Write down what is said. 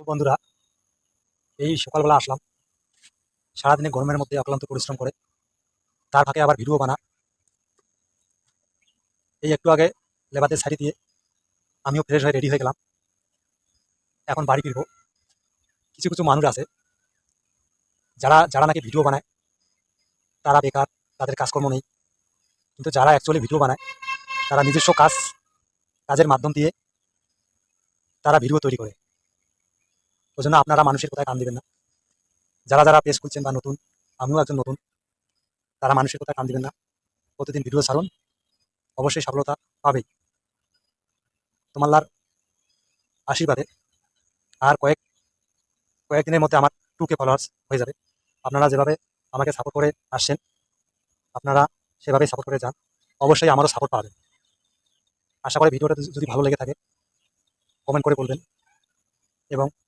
তো বন্ধুরা, এই সকালবেলা আসলাম। সারাদিনে গরমের মধ্যে অক্লান্ত পরিশ্রম করে তার ফাঁকে আবার ভিডিও বানা। এই একটু আগে লেবারদের সারি দিয়ে আমিও ফ্রেশ হয়ে রেডি হয়ে গেলাম। এখন বাড়ি ফিরবো। কিছু কিছু মানুষ আছে যারা যারা নাকি ভিডিও বানায় তারা বেকার, তাদের কাজকর্ম নেই। কিন্তু যারা অ্যাকচুয়ালি ভিডিও বানায় তারা নিজস্ব কাজের মাধ্যম দিয়ে তারা ভিডিও তৈরি করে। ওই জন্য আপনারা মানুষের কথায় কান দিবেন না। যারা যারা পেজ খুলছেন বা নতুন, আমিও একজন নতুন, তারা মানুষের কথায় কান দিবেন না। প্রতিদিন ভিডিও ছাড়ুন, অবশ্যই সফলতা পাবেই তোমার আশীর্বাদে। আর কয়েকদিনের মধ্যে আমার 2K ফলোয়ার্স হয়ে যাবে। আপনারা যেভাবে আমাকে সাপোর্ট করে আসছেন, আপনারা সেভাবেই সাপোর্ট করে যান। অবশ্যই আমারও সাপোর্ট পাবেন। আশা করি ভিডিওটা যদি ভালো লেগে থাকে কমেন্ট করে বলবেন এবং